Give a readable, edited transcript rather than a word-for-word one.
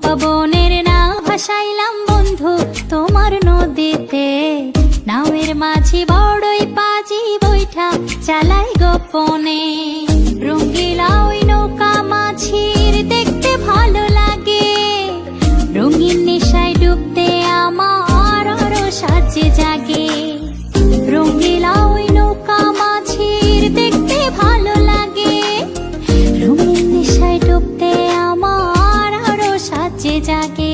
চম্পা বনের নাও ভাসাইলাম বন্ধু তোমার নদীতে। নাওয়ের মাঝি বড়ই পাজি বৈঠা চালাই গোপনে। রঙ্গিলা ওই নৌকা মাঝির দেখতে ভালো লাগে। রঙিন নেশায় ডুবতে আমার আরো সাজে জাগে। রঙ্গিলা ওই নৌকা মাঝির দেখতে ভালো লাগে। রঙিন নেশায় ডুবতে আমার আরো সাজে জাগে।